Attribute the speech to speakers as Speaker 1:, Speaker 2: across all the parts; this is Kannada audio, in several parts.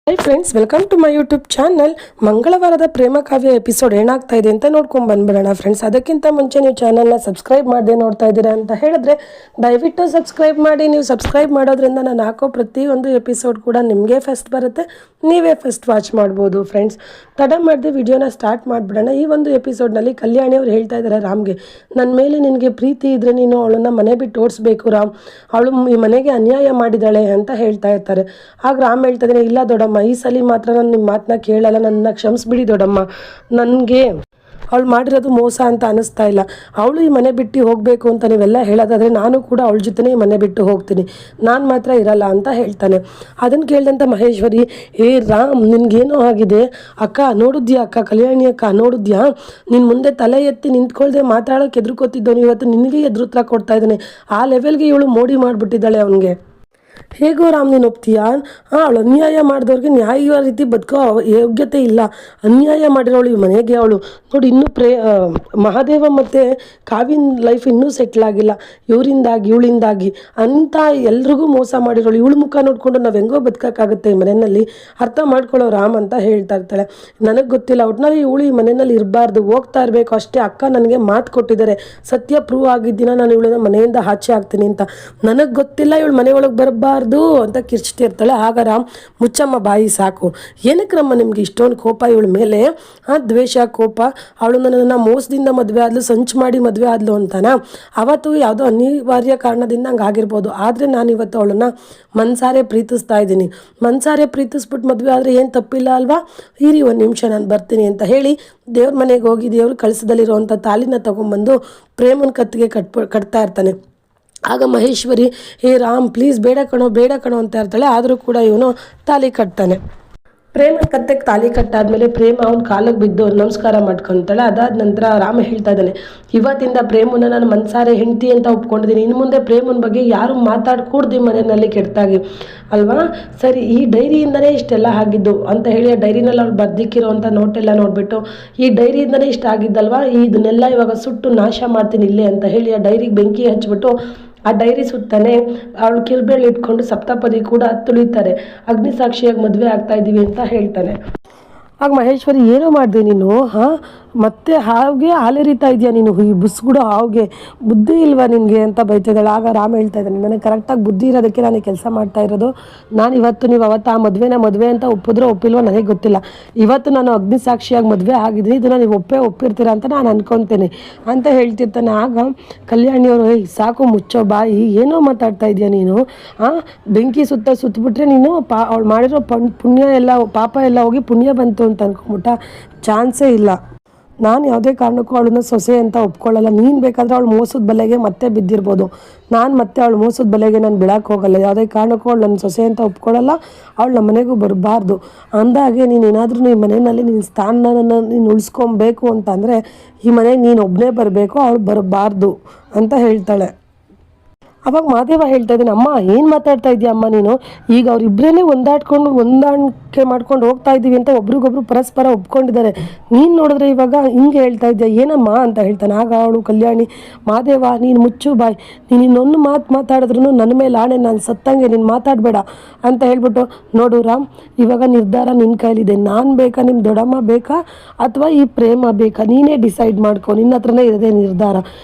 Speaker 1: Hi friends, welcome to my YouTube channel. ಮಂಗಳವಾರದ ಪ್ರೇಮ ಕಾವ್ಯ ಎಪಿಸೋಡ್ ಏನಾಗ್ತಾ ಇದೆ ಅಂತ ನೋಡ್ಕೊಂಡು ಬಂದ್ಬಿಡೋಣ ಫ್ರೆಂಡ್ಸ್. ಅದಕ್ಕಿಂತ ಮುಂಚೆ ನೀವು ಚಾನಲ್ನ ಸಬ್ಸ್ಕ್ರೈಬ್ ಮಾಡದೆ ನೋಡ್ತಾ ಇದ್ದೀರಾ ಅಂತ ಹೇಳಿದ್ರೆ ದಯವಿಟ್ಟು ಸಬ್ಸ್ಕ್ರೈಬ್ ಮಾಡಿ. ನೀವು ಸಬ್ಸ್ಕ್ರೈಬ್ ಮಾಡೋದ್ರಿಂದ ನಾನು ಹಾಕೋ ಪ್ರತಿಯೊಂದು ಎಪಿಸೋಡ್ ಕೂಡ ನಿಮಗೆ ಫಸ್ಟ್ ಬರುತ್ತೆ, ನೀವೇ ಫಸ್ಟ್ ವಾಚ್ ಮಾಡ್ಬೋದು ಫ್ರೆಂಡ್ಸ್. ತಡ ಮಾಡದೆ ವಿಡಿಯೋನ ಸ್ಟಾರ್ಟ್ ಮಾಡಿಬಿಡೋಣ. ಈ ಒಂದು ಎಪಿಸೋಡ್ನಲ್ಲಿ ಕಲ್ಯಾಣಿ ಅವ್ರು ಹೇಳ್ತಾ ಇದ್ದಾರೆ ರಾಮ್ಗೆ, ನನ್ನ ಮೇಲೆ ನಿನಗೆ ಪ್ರೀತಿ ಇದ್ದರೆ ನೀನು ಅವಳನ್ನು ಮನೆ ಬಿಟ್ಟು ಓಡಿಸ್ಬೇಕು ರಾಮ್, ಅವಳು ಈ ಮನೆಗೆ ಅನ್ಯಾಯ ಮಾಡಿದ್ದಾಳೆ ಅಂತ ಹೇಳ್ತಾ ಇರ್ತಾರೆ. ಆಗ ರಾಮ್ ಹೇಳ್ತಾ ಇದ್ದಾನೆ, ಇಲ್ಲ ದೊಡ್ಡಮ್ಮ, ಈ ಸಲ ಮಾತ್ರ ನಾನು ನಿಮ್ಮ ಮಾತನ್ನ ಕೇಳಲ್ಲ, ನನ್ನ ಕ್ಷಮಿಸ್ಬಿಡಿ ದೊಡ್ಡಮ್ಮ. ನನಗೆ ಅವಳು ಮಾಡಿರೋದು ಮೋಸ ಅಂತ ಅನ್ನಿಸ್ತಾ ಇಲ್ಲ. ಅವಳು ಈ ಮನೆ ಬಿಟ್ಟು ಹೋಗಬೇಕು ಅಂತ ನೀವೆಲ್ಲ ಹೇಳೋದಾದರೆ ನಾನು ಕೂಡ ಅವಳ ಜೊತೆನೇ ಈ ಮನೆ ಬಿಟ್ಟು ಹೋಗ್ತೀನಿ, ನಾನು ಮಾತ್ರ ಇರಲ್ಲ ಅಂತ ಹೇಳ್ತಾನೆ. ಅದನ್ನು ಕೇಳಿದಂಥ ಮಹೇಶ್ವರಿ, ಏ ರಾಮ್, ನಿನಗೇನೋ ಆಗಿದೆ ಅಕ್ಕ, ನೋಡಿದ್ಯಾ ಅಕ್ಕ, ಕಲ್ಯಾಣಿ ಅಕ್ಕ ನೋಡಿದ್ಯಾ, ನಿನ್ನ ಮುಂದೆ ತಲೆ ಎತ್ತಿ ನಿಂತ್ಕೊಳ್ದೆ ಮಾತಾಡೋಕೆ ಎದುರುಕೋತಿದ್ದವನು ಇವತ್ತು ನಿನಗೆ ಎದುರುತ್ರ ಕೊಡ್ತಾ ಇದ್ದಾನೆ. ಆ ಲೆವೆಲ್ಗೆ ಇವಳು ಮೋಡಿ ಮಾಡಿಬಿಟ್ಟಿದ್ದಾಳೆ ಅವನಿಗೆ. ಹೇಗೋ ರಾಮ್ ನೀನು ಒಪ್ತೀಯಾ? ಅವಳು ಅನ್ಯಾಯ ಮಾಡಿದವ್ರಿಗೆ ನ್ಯಾಯ ರೀತಿ ಬದುಕೋ ಯೋಗ್ಯತೆ ಇಲ್ಲ. ಅನ್ಯಾಯ ಮಾಡಿರೋಳು ಈ ಮನೆಗೆ. ಅವಳು ನೋಡಿ, ಇನ್ನೂ ಮಹಾದೇವ ಮತ್ತು ಕಾವಿನ ಲೈಫ್ ಇನ್ನೂ ಸೆಟ್ಲ್ ಆಗಿಲ್ಲ, ಇವರಿಂದಾಗಿ ಇವಳಿಂದಾಗಿ ಅಂತ ಎಲ್ರಿಗೂ ಮೋಸ ಮಾಡಿರೋಳು. ಇವಳು ಮುಖ ನೋಡಿಕೊಂಡು ನಾವು ಹೆಂಗೋ ಬದುಕೋಕ್ಕಾಗುತ್ತೆ ಈ ಮನೆಯಲ್ಲಿ, ಅರ್ಥ ಮಾಡ್ಕೊಳ್ಳೋ ರಾಮ್ ಅಂತ ಹೇಳ್ತಾ ಇರ್ತಾಳೆ. ನನಗೆ ಗೊತ್ತಿಲ್ಲ, ಒಟ್ಟಿನಲ್ಲಿ ಇವಳು ಈ ಮನೆಯಲ್ಲಿ ಇರಬಾರ್ದು, ಹೋಗ್ತಾ ಇರಬೇಕು ಅಷ್ಟೇ. ಅಕ್ಕ ನನಗೆ ಮಾತು ಕೊಟ್ಟಿದ್ದಾರೆ, ಸತ್ಯ ಪ್ರೂವ್ ಆಗಿದ್ದಿನ ನಾನು ಇವಳನ್ನ ಮನೆಯಿಂದ ಆಚೆ ಆಗ್ತೀನಿ ಅಂತ. ನನಗೆ ಗೊತ್ತಿಲ್ಲ ಇವಳು ಮನೆಯೊಳಗೆ ಬರಬಾರ್ದು ಅಂತ ಕಿರ್ಚ್ತಿರ್ತಾಳೆ. ಆಗ ರಾಮ್, ಮುಚ್ಚಮ್ಮ ಬಾಯಿ ಸಾಕು, ಏನಕ್ಕೆ ರಮ್ಮ ನಿಮ್ಗೆ ಇಷ್ಟೊಂದು ಕೋಪ ಇವಳ ಮೇಲೆ? ದ್ವೇಷ, ಕೋಪ. ಅವಳು ನನ್ನನ್ನು ಮೋಸದಿಂದ ಮದುವೆ ಆದ್ಲು, ಸಂಚು ಮಾಡಿ ಮದುವೆ ಆದ್ಲು ಅಂತಾನ. ಅವತ್ತು ಯಾವುದೋ ಅನಿವಾರ್ಯ ಕಾರಣದಿಂದ ಹಂಗೆ ಆಗಿರ್ಬೋದು, ಆದರೆ ನಾನು ಇವತ್ತು ಅವಳನ್ನು ಮನ್ಸಾರೆ ಪ್ರೀತಿಸ್ತಾ ಇದ್ದೀನಿ. ಮನ್ಸಾರೆ ಪ್ರೀತಿಸ್ಬಿಟ್ಟು ಮದುವೆ ಆದರೆ ಏನು ತಪ್ಪಿಲ್ಲ ಅಲ್ವಾ? ಇರಿ ಒಂದು ನಿಮಿಷ, ನಾನು ಬರ್ತೀನಿ ಅಂತ ಹೇಳಿ ದೇವ್ರ ಮನೆಗೆ ಹೋಗಿ ದೇವ್ರ ಕಳಿಸದಲ್ಲಿರುವಂಥ ತಾಲಿನ ತೊಗೊಂಬಂದು ಪ್ರೇಮನ ಕತ್ತಿಗೆ ಕಟ್ತಾ ಇರ್ತಾನೆ. ಆಗ ಮಹೇಶ್ವರಿ, ಹೇ ರಾಮ್ ಪ್ಲೀಸ್ ಬೇಡ ಕಣೋ ಅಂತ ಇರ್ತಾಳೆ. ಆದರೂ ಕೂಡ ಇವನು ತಾಲಿ ಕಟ್ತಾನೆ. ಪ್ರೇಮ ಕತ್ತೆಗೆ ತಾಲಿ ಕಟ್ಟಾದ್ಮೇಲೆ ಪ್ರೇಮ ಅವ್ನ ಕಾಲಿಗೆ ಬಿದ್ದು ನಮಸ್ಕಾರ ಮಾಡ್ಕೊತಾಳೆ. ಅದಾದ ನಂತರ ರಾಮ ಹೇಳ್ತಾ ಇದ್ದಾನೆ, ಇವತ್ತಿಂದ ಪ್ರೇಮನ ನಾನು ಮನ್ಸಾರೆ ಹೆಂಡತಿ ಅಂತ ಒಪ್ಕೊಂಡಿದ್ದೀನಿ. ಇನ್ನು ಮುಂದೆ ಪ್ರೇಮನ ಬಗ್ಗೆ ಯಾರು ಮಾತಾಡ್ಕೂಡ್ದು ಮನೆಯಲ್ಲಿ ಕೆಟ್ಟಾಗಿ ಅಲ್ವಾ? ಸರಿ, ಈ ಡೈರಿಯಿಂದನೇ ಇಷ್ಟೆಲ್ಲ ಆಗಿದ್ದು ಅಂತ ಹೇಳಿ ಆ ಡೈರಿನಲ್ಲಿ ಅವ್ಳು ಬರ್ದಿಕ್ಕಿರೋ ಅಂತ ನೋಟೆಲ್ಲ ನೋಡಿಬಿಟ್ಟು, ಈ ಡೈರಿಯಿಂದನೇ ಇಷ್ಟ ಆಗಿದ್ದಲ್ವಾ, ಇದನ್ನೆಲ್ಲ ಇವಾಗ ಸುಟ್ಟು ನಾಶ ಮಾಡ್ತೀನಿ ಇಲ್ಲೇ ಅಂತ ಹೇಳಿ ಆ ಡೈರಿಗೆ ಬೆಂಕಿ ಹಚ್ಬಿಟ್ಟು ಆ ಡೈರಿ ಸುತ್ತಾನೆ ಅವಳು ಕಿರ್ಬೇಳೆ ಇಟ್ಕೊಂಡು ಸಪ್ತಪದಿ ಕೂಡ ತುಳಿತಾರೆ. ಅಗ್ನಿ ಸಾಕ್ಷಿಯಾಗಿ ಮದುವೆ ಆಗ್ತಾ ಇದ್ದೀವಿ ಅಂತ ಹೇಳ್ತಾನೆ. ಆಗ ಮಹೇಶ್ವರಿ, ಏನೋ ಮಾಡಿದೆ ನೀನು? ಮತ್ತೆ ಹಾಗೆ ಹಾಲೆರಿತಾ ಇದೆಯಾ ನೀನು, ಈ ಬುಸ್ಗುಡು ಹಾಗೆ ಬುದ್ಧಿ ಇಲ್ವಾ ನಿನಗೆ ಅಂತ ಬೈತಿದ್ದಾಳೆ. ಆಗ ರಾಮ ಹೇಳ್ತಾ ಇದ್ದಾನೆ, ನನಗೆ ಕರೆಕ್ಟಾಗಿ ಬುದ್ಧಿ ಇರೋದಕ್ಕೆ ನಾನು ಕೆಲಸ ಮಾಡ್ತಾ ಇರೋದು. ನಾನು ಇವತ್ತು ನೀವು ಅವತ್ತು ಆ ಮದುವೆ ಅಂತ ಒಪ್ಪಿದ್ರೋ ಒಪ್ಪಿಲ್ವೋ ನನಗೆ ಗೊತ್ತಿಲ್ಲ. ಇವತ್ತು ನಾನು ಅಗ್ನಿ ಸಾಕ್ಷಿಯಾಗಿ ಮದುವೆ ಆಗಿದ್ದೀನಿ, ಇದನ್ನು ನೀವು ಒಪ್ಪಿರ್ತೀರ ಅಂತ ನಾನು ಅನ್ಕೊತೀನಿ ಅಂತ ಹೇಳ್ತಿರ್ತಾನೆ. ಆಗ ಕಲ್ಯಾಣಿಯವರು, ಸಾಕು ಮುಚ್ಚೋ ಬಾಯಿ, ಏನೋ ಮಾತಾಡ್ತಾ ಇದೆಯಾ ನೀನು? ಬೆಂಕಿ ಸುತ್ತಬಿಟ್ರೆ ನೀನು ಅವಳು ಮಾಡಿರೋ ಪುಣ್ಯ ಎಲ್ಲ, ಪಾಪ ಎಲ್ಲ ಹೋಗಿ ಪುಣ್ಯ ಬಂತು ಅಂತ ಅನ್ಕೊಂಬಿಟ್ಟ? ಚಾನ್ಸೇ ಇಲ್ಲ. ನಾನು ಯಾವುದೇ ಕಾರಣಕ್ಕೂ ಅವಳನ್ನ ಸೊಸೆ ಅಂತ ಒಪ್ಕೊಳ್ಳಲ್ಲ. ನೀನು ಬೇಕಾದರೆ ಅವಳು ಮೋಸದ ಬಲೆಗೆ ಮತ್ತೆ ಬಿದ್ದಿರ್ಬೋದು, ನಾನು ಮತ್ತೆ ಅವಳು ಮೋಸದ ಬಲೆಗೆ ನಾನು ಬಿಡಕ್ಕೆ ಹೋಗಲ್ಲ. ಯಾವುದೇ ಕಾರಣಕ್ಕೂ ಅವಳು ನನ್ನ ಸೊಸೆ ಅಂತ ಒಪ್ಕೊಳ್ಳಲ್ಲ. ಅವಳು ನಮ್ಮ ಮನೆಗೂ ಬರಬಾರ್ದು. ಅಂದಾಗೆ ನೀನು ಏನಾದರೂ ಈ ಮನೆಯಲ್ಲಿ ನಿನ್ನ ಸ್ಥಾನನ ನೀನು ಉಳಿಸ್ಕೊಬೇಕು ಅಂತಂದರೆ ಈ ಮನೆಗೆ ನೀನು ಒಬ್ಬನೇ ಬರಬೇಕು, ಅವಳು ಬರಬಾರ್ದು ಅಂತ ಹೇಳ್ತಾಳೆ. ಅವಾಗ ಮಾದೇವ ಹೇಳ್ತಾ ಇದ್ದಾನೆ, ಅಮ್ಮ ಏನು ಮಾತಾಡ್ತಾ ಇದೆಯಾ ಅಮ್ಮ ನೀನು? ಈಗ ಅವರಿಬ್ಬರೇ ಹೊಂದಾಣಿಕೆ ಮಾಡ್ಕೊಂಡು ಹೋಗ್ತಾ ಇದ್ದೀವಿ ಅಂತ ಒಬ್ರಿಗೊಬ್ರು ಪರಸ್ಪರ ಒಪ್ಕೊಂಡಿದ್ದಾರೆ. ನೀನು ನೋಡಿದ್ರೆ ಇವಾಗ ಹಿಂಗೆ ಹೇಳ್ತಾ ಇದ್ಯಾ ಏನಮ್ಮ ಅಂತ ಹೇಳ್ತಾನೆ. ಆಗ ಅವಳು ಕಲ್ಯಾಣಿ, ಮಾದೇವ ನೀನು ಮುಚ್ಚು ಬಾಯ್, ನೀನು ಇನ್ನೊಂದು ಮಾತಾಡಿದ್ರು ನನ್ನ ಮೇಲೆ ಆಣೆ, ನಾನು ಸತ್ತಂಗೆ ನೀನು ಮಾತಾಡಬೇಡ ಅಂತ ಹೇಳ್ಬಿಟ್ಟು, ನೋಡು ರಾಮ್, ಇವಾಗ ನಿರ್ಧಾರ ನಿನ್ನ ಕೈಲಿದೆ. ನಾನು ಬೇಕಾ, ನಿಮ್ಮ ದೊಡ್ಡಮ್ಮ ಬೇಕಾ, ಅಥವಾ ಈ ಪ್ರೇಮ ಬೇಕಾ? ನೀನೇ ಡಿಸೈಡ್ ಮಾಡ್ಕೊ, ನಿನ್ನ ಹತ್ರನೇ ಇರೋದೇ ನಿರ್ಧಾರ.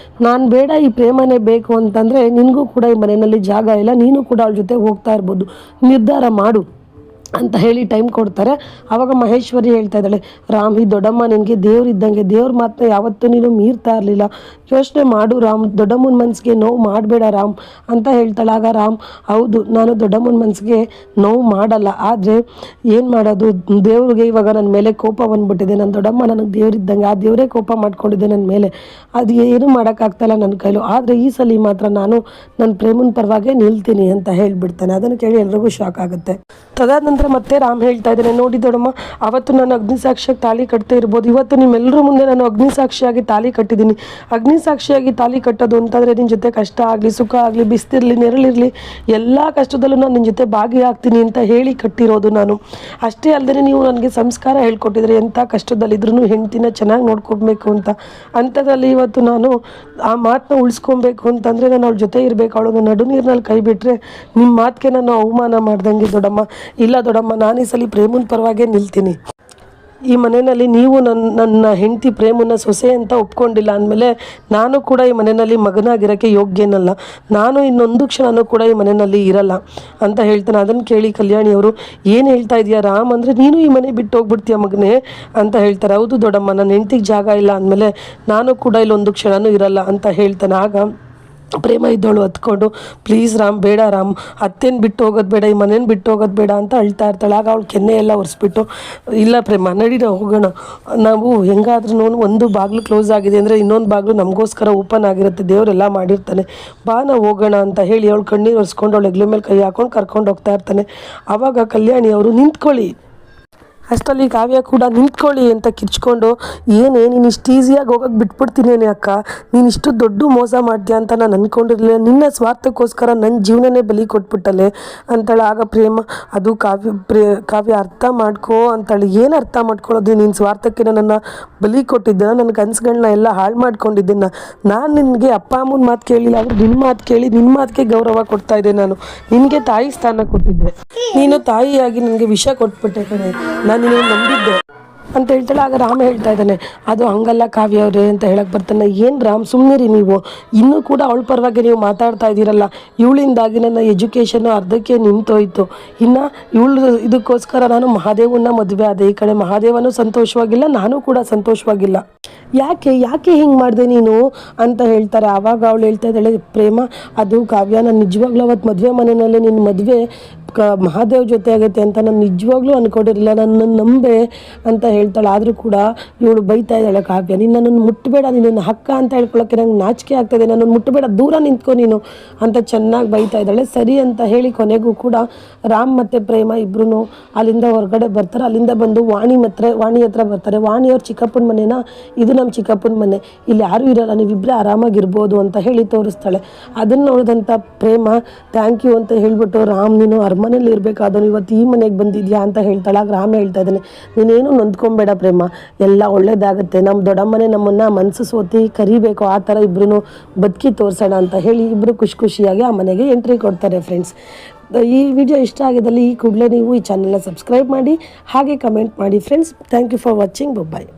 Speaker 1: ನಾನು ಬೇಡ, ಈ ಪ್ರೇಮನೇ ಬೇಕು ಅಂತಂದರೆ ನಿನಗೂ ಕೂಡ ಈ ಮನೆಯಲ್ಲಿ ಜಾಗ ಇಲ್ಲ, ನೀನು ಕೂಡ ಅವಳ ಜೊತೆ ಹೋಗ್ತಾ ಇರ್ಬೋದು, ನಿರ್ಧಾರ ಮಾಡು ಅಂತ ಹೇಳಿ ಟೈಮ್ ಕೊಡ್ತಾರೆ. ಆವಾಗ ಮಹೇಶ್ವರಿ ಹೇಳ್ತಾ ಇದ್ದಾಳೆ, ರಾಮ್, ಈ ದೊಡ್ಡಮ್ಮ ನಿನಗೆ ದೇವ್ರಿದ್ದಂಗೆ, ದೇವ್ರ ಮಾತನ್ನ ಯಾವತ್ತೂ ನೀನು ಮೀರ್ತಾ ಇರಲಿಲ್ಲ, ಯೋಚನೆ ಮಾಡು ರಾಮ್, ದೊಡ್ಡಮ್ಮನ ಮನಸ್ಸಿಗೆ ನೋವು ಮಾಡಬೇಡ ರಾಮ್ ಅಂತ ಹೇಳ್ತಾಳೆ. ಆಗ ರಾಮ್, ಹೌದು, ನಾನು ದೊಡ್ಡಮ್ಮನ ಮನಸ್ಸಿಗೆ ನೋವು ಮಾಡಲ್ಲ, ಆದರೆ ಏನು ಮಾಡೋದು, ದೇವ್ರಿಗೆ ಇವಾಗ ನನ್ನ ಮೇಲೆ ಕೋಪ ಬಂದ್ಬಿಟ್ಟಿದೆ. ನನ್ನ ದೊಡ್ಡಮ್ಮ ನನಗೆ ದೇವ್ರಿದ್ದಂಗೆ, ಆ ದೇವರೇ ಕೋಪ ಮಾಡ್ಕೊಂಡಿದ್ದೆ ನನ್ನ ಮೇಲೆ, ಅದು ಏನೂ ಮಾಡೋಕ್ಕಾಗ್ತಾಯಿಲ್ಲ ನನ್ನ ಕೈಲೂ. ಆದರೆ ಈ ಸಲ ಮಾತ್ರ ನಾನು ನನ್ನ ಪ್ರೇಮನ ಪರವಾಗೇ ನಿಲ್ತೀನಿ ಅಂತ ಹೇಳಿಬಿಡ್ತಾನೆ. ಅದನ್ನು ಕೇಳಿ ಎಲ್ರಿಗೂ ಶಾಕ್ ಆಗುತ್ತೆ. ತದಾದ ನಂತರ ಮತ್ತೆ ರಾಮ್ ಹೇಳ್ತಾ ಇದ್ದಾನೆ, ನೋಡಿ ದೊಡ್ಡಮ್ಮ, ಅವತ್ತು ನಾನು ಅಗ್ನಿಸಾಕ್ಷಿಯಾಗಿ ತಾಳಿ ಕಟ್ತಾ ಇರ್ಬೋದು, ಇವತ್ತು ನಿಮ್ಮೆಲ್ಲರ ಮುಂದೆ ನಾನು ಅಗ್ನಿಸಾಕ್ಷಿಯಾಗಿ ತಾಳಿ ಕಟ್ಟಿದ್ದೀನಿ. ಅಗ್ನಿಸಾಕ್ಷಿಯಾಗಿ ತಾಳಿ ಕಟ್ಟೋದು ಅಂತಂದರೆ ನಿನ್ನ ಜೊತೆ ಕಷ್ಟ ಆಗಲಿ, ಸುಖ ಆಗಲಿ, ಬಿಸ್ತಿರಲಿ, ನೆರಳಿರಲಿ, ಎಲ್ಲ ಕಷ್ಟದಲ್ಲೂ ನಾನು ನಿನ್ನ ಜೊತೆ ಭಾಗಿಯಾಗ್ತೀನಿ ಅಂತ ಹೇಳಿ ಕಟ್ಟಿರೋದು ನಾನು. ಅಷ್ಟೇ ಅಲ್ಲದೆ ನೀವು ನನಗೆ ಸಂಸ್ಕಾರ ಹೇಳ್ಕೊಟ್ಟಿದ್ರೆ, ಎಂಥ ಕಷ್ಟದಲ್ಲಿದ್ರೂ ಹೆಂಡ್ತಿನ ಚೆನ್ನಾಗಿ ನೋಡ್ಕೊಬೇಕು ಅಂತ. ಅಂಥದ್ರಲ್ಲಿ ಇವತ್ತು ನಾನು ಆ ಮಾತನ್ನ ಉಳಿಸ್ಕೊಬೇಕು ಅಂತಂದರೆ ನಾನು ಅವಳ ಜೊತೆ ಇರಬೇಕು. ಅವಳು ನಡು ನೀರಿನಲ್ಲಿ ಕೈ ಬಿಟ್ಟರೆ ನಿಮ್ಮ ಮಾತಿಗೆ ನಾನು ಅವಮಾನ ಮಾಡ್ದಂಗೆ ದೊಡ್ಡಮ್ಮ. ಇಲ್ಲ ದೊಡ್ಡ ದೊಡ್ಡಮ್ಮ, ನಾನು ಈ ಸಲ ಪ್ರೇಮನ ಪರವಾಗೇ ನಿಲ್ತೀನಿ. ಈ ಮನೆಯಲ್ಲಿ ನೀವು ನನ್ನ ಹೆಂಡತಿ ಪ್ರೇಮನ ಸೊಸೆ ಅಂತ ಒಪ್ಕೊಂಡಿಲ್ಲ ಅಂದಮೇಲೆ ನಾನು ಕೂಡ ಈ ಮನೆಯಲ್ಲಿ ಮಗನಾಗಿರೋಕ್ಕೆ ಯೋಗ್ಯನಲ್ಲ. ನಾನು ಇನ್ನೊಂದು ಕ್ಷಣನೂ ಕೂಡ ಈ ಮನೆಯಲ್ಲಿ ಇರಲ್ಲ ಅಂತ ಹೇಳ್ತಾನೆ. ಅದನ್ನು ಕೇಳಿ ಕಲ್ಯಾಣಿಯವರು, ಏನು ಹೇಳ್ತಾ ಇದೆಯಾ ರಾಮ್, ಅಂದರೆ ನೀನು ಈ ಮನೆ ಬಿಟ್ಟು ಹೋಗ್ಬಿಡ್ತೀಯ ಮಗನೇ ಅಂತ ಹೇಳ್ತಾರೆ. ಹೌದು ದೊಡ್ಡಮ್ಮ, ನನ್ನ ಹೆಂಡತಿಗೆ ಜಾಗ ಇಲ್ಲ ಅಂದಮೇಲೆ ನಾನು ಕೂಡ ಇಲ್ಲೊಂದು ಕ್ಷಣನೂ ಇರಲ್ಲ ಅಂತ ಹೇಳ್ತಾನೆ. ಆಗ ಪ್ರೇಮ ಇದ್ದವಳು ಹತ್ಕೊಂಡು, ಪ್ಲೀಸ್ ರಾಮ್, ಬೇಡ ರಾಮ್, ಅತ್ತೇನು ಬಿಟ್ಟು ಹೋಗೋದು ಬೇಡ, ಈ ಮನೇನ ಬಿಟ್ಟು ಹೋಗೋದು ಬೇಡ ಅಂತ ಅಳ್ತಾ ಇರ್ತಾಳೆ. ಆಗ ಅವಳು ಕೆನ್ನೆ ಎಲ್ಲ ಒರೆಸ್ಬಿಟ್ಟು, ಇಲ್ಲ ಪ್ರೇಮ ನಡಿ ನಾವು ಹೋಗೋಣ, ನಾವು ಹೆಂಗಾದ್ರೂ ಒಂದು ಬಾಗಿಲು ಕ್ಲೋಸ್ ಆಗಿದೆ ಅಂದರೆ ಇನ್ನೊಂದು ಬಾಗಿಲು ನಮಗೋಸ್ಕರ ಓಪನ್ ಆಗಿರುತ್ತೆ, ದೇವರೆಲ್ಲ ಮಾಡಿರ್ತಾನೆ, ಬಾ ನಾವು ಹೋಗೋಣ ಅಂತ ಹೇಳಿ ಅವಳು ಕಣ್ಣೀರು ಒರೆಸ್ಕೊಂಡು ಅವಳು ಹೆಗ್ಲ ಮೇಲೆ ಕೈ ಹಾಕೊಂಡು ಕರ್ಕೊಂಡು ಹೋಗ್ತಾ ಇರ್ತಾನೆ. ಆವಾಗ ಕಲ್ಯಾಣಿ ಅವರು, ನಿಂತ್ಕೊಳ್ಳಿ, ಅಷ್ಟರಲ್ಲಿ ಕಾವ್ಯ ಕೂಡ ನಿಂತ್ಕೊಳ್ಳಿ ಅಂತ ಕಿರ್ಚ್ಕೊಂಡು, ನೀನು ಇಷ್ಟು ಈಸಿಯಾಗಿ ಹೋಗೋಕ್ಕೆ ಬಿಟ್ಬಿಡ್ತೀನಿ ಅಕ್ಕ, ನೀನು ಇಷ್ಟು ದೊಡ್ಡ ಮೋಸ ಮಾಡ್ತೀಯ ಅಂತ ನಾನು ಅಂದ್ಕೊಂಡಿರಲಿಲ್ಲ, ನಿನ್ನ ಸ್ವಾರ್ಥಕ್ಕೋಸ್ಕರ ನನ್ನ ಜೀವನನೇ ಬಲಿ ಕೊಟ್ಬಿಟ್ಟಲೆ ಅಂತಾಳೆ. ಆಗ ಪ್ರೇಮ, ಅದು ಕಾವ್ಯ ಅರ್ಥ ಮಾಡ್ಕೋ ಅಂತಾಳೆ. ಏನು ಅರ್ಥ ಮಾಡ್ಕೊಳ್ಳೋದು, ನಿನ್ನ ಸ್ವಾರ್ಥಕ್ಕೆ ನನ್ನನ್ನು ಬಲಿ ಕೊಟ್ಟಿದ್ದೆ, ನನ್ನ ಕನಸುಗಳನ್ನ ಎಲ್ಲ ಹಾಳು ಮಾಡ್ಕೊಂಡಿದ್ದೆನ, ನಾನು ನಿನಗೆ ಅಪ್ಪ ಅಮ್ಮನ ಮಾತು ಕೇಳಿಲ್ಲ, ಅವರು ನಿನ್ನ ಮಾತು ಕೇಳಿ ನಿನ್ನ ಮಾತಿಗೆ ಗೌರವ ಕೊಡ್ತಾ ಇದ್ದೆ, ನಾನು ನಿನಗೆ ತಾಯಿ ಸ್ಥಾನ ಕೊಟ್ಟಿದ್ದೆ, ನೀನು ತಾಯಿಯಾಗಿ ನನಗೆ ವಿಷ ಕೊಟ್ಬಿಟ್ಟೆ ಕಣೆ, ನಾನು ನಿನ್ನ ನಂಬಿದ್ದೆ ಅಂತ ಹೇಳ್ತಾಳೆ. ಆಗ ರಾಮ ಹೇಳ್ತಾ ಇದ್ದಾನೆ, ಅದು ಹಂಗಲ್ಲ ಕಾವ್ಯ ಅವರೇ ಅಂತ ಹೇಳಕ್ಕೆ ಬರ್ತಾನೆ. ಏನು ರಾಮ್ ಸುಮ್ಮನಿರಿ ನೀವು, ಇನ್ನೂ ಕೂಡ ಅವಳ ಪರವಾಗಿ ನೀವು ಮಾತಾಡ್ತಾ ಇದ್ದೀರಲ್ಲ, ಇವಳಿಂದಾಗಿ ನನ್ನ ಎಜುಕೇಷನ್ನು ಅರ್ಧಕ್ಕೆ ನಿಂತೋಯ್ತು, ಇನ್ನು ಇವಳು ಇದಕ್ಕೋಸ್ಕರ ನಾನು ಮಹಾದೇವನ್ನ ಮದುವೆ ಆದೆ, ಈ ಕಡೆ ಮಹಾದೇವನೂ ಸಂತೋಷವಾಗಿಲ್ಲ, ನಾನು ಕೂಡ ಸಂತೋಷವಾಗಿಲ್ಲ, ಯಾಕೆ ಹಿಂಗೆ ಮಾಡಿದೆ ನೀನು ಅಂತ ಹೇಳ್ತಾರೆ. ಆವಾಗ ಅವಳು ಹೇಳ್ತಾ ಇದ್ದಾಳೆ, ಪ್ರೇಮ ಅದು ಕಾವ್ಯ, ನಾನು ನಿಜವಾಗ್ಲೂ ಅವತ್ತು ಮದುವೆ ಮನೆಯಲ್ಲಿ ನಿನ್ನ ಮದುವೆ ಮಹಾದೇವ್ ಜೊತೆ ಆಗೈತೆ ಅಂತ ನಾನು ನಿಜವಾಗ್ಲೂ ಅಂದ್ಕೊಂಡಿರಲಿಲ್ಲ, ನನ್ನ ನಂಬೆ ಅಂತ ಹೇಳ್ತಾಳೆ. ಆದರೂ ಕೂಡ ಇವಳು ಬೈತಾ ಇದ್ದಾಳೆ ಕಾವ್ಯ, ನೀನು ನನ್ನನ್ನು ಮುಟ್ಟಬೇಡ, ನಿನ್ನನ್ನು ಹಕ್ಕ ಅಂತ ಹೇಳ್ಕೊಳ್ಳೋಕ್ಕೆ ನಂಗೆ ನಾಚಿಕೆ ಆಗ್ತಾಯಿದೆ, ನನ್ನನ್ನು ಮುಟ್ಟಬೇಡ, ದೂರ ನಿಂತ್ಕೊ ನೀನು ಅಂತ ಚೆನ್ನಾಗಿ ಬೈತಾ ಇದ್ದಾಳೆ. ಸರಿ ಅಂತ ಹೇಳಿ ಕೊನೆಗೂ ಕೂಡ ರಾಮ್ ಮತ್ತು ಪ್ರೇಮ ಇಬ್ಬರೂ ಅಲ್ಲಿಂದ ಹೊರಗಡೆ ಬರ್ತಾರೆ. ಅಲ್ಲಿಂದ ಬಂದು ವಾಣಿ ಹತ್ರ ಬರ್ತಾರೆ. ವಾಣಿಯವ್ರ ಚಿಕ್ಕಪ್ಪನ ಮನೆನ, ಇದು ನಮ್ಮ ಚಿಕ್ಕಪ್ಪನ ಮನೆ, ಇಲ್ಲಿ ಯಾರೂ ಇರೋಲ್ಲ, ನೀವಿಬ್ಬರೇ ಆರಾಮಾಗಿರ್ಬೋದು ಅಂತ ಹೇಳಿ ತೋರಿಸ್ತಾಳೆ. ಅದನ್ನು ನೋಡಿದಂಥ ಪ್ರೇಮ ಥ್ಯಾಂಕ್ ಯು ಅಂತ ಹೇಳ್ಬಿಟ್ಟು, ರಾಮ್ ನೀನು ಅರಮನೇಲಿ ಇರಬೇಕಾದವನು ಇವತ್ತು ಈ ಮನೆಗೆ ಬಂದಿದ್ಯಾ ಅಂತ ಹೇಳ್ತಾಳೆ. ಆಗ ರಾಮ ಹೇಳ್ತಾ ಇದ್ದಾನೆ, ನೀನೇನು ನೊಂದ್ಕೊಂಬೇಡ ಪ್ರೇಮ, ಎಲ್ಲ ಒಳ್ಳೇದಾಗುತ್ತೆ, ನಮ್ಮ ದೊಡ್ಡಮ್ಮನೆ ನಮ್ಮನ್ನು ಮನಸ್ಸು ಸೋತಿ ಕರಿಬೇಕು, ಆ ಥರ ಇಬ್ಬರೂ ಬದುಕಿ ತೋರಿಸೋಣ ಅಂತ ಹೇಳಿ ಇಬ್ಬರು ಖುಷಿಯಾಗಿ ಆ ಮನೆಗೆ ಎಂಟ್ರಿ ಕೊಡ್ತಾರೆ. ಫ್ರೆಂಡ್ಸ್, ಈ ವಿಡಿಯೋ ಇಷ್ಟ ಆಗಿದ್ದಲ್ಲಿ ಈ ಕೂಡಲೇ ನೀವು ಈ ಚಾನಲ್ನ ಸಬ್ಸ್ಕ್ರೈಬ್ ಮಾಡಿ, ಹಾಗೆ ಕಮೆಂಟ್ ಮಾಡಿ friends. Thank you for watching. Bye.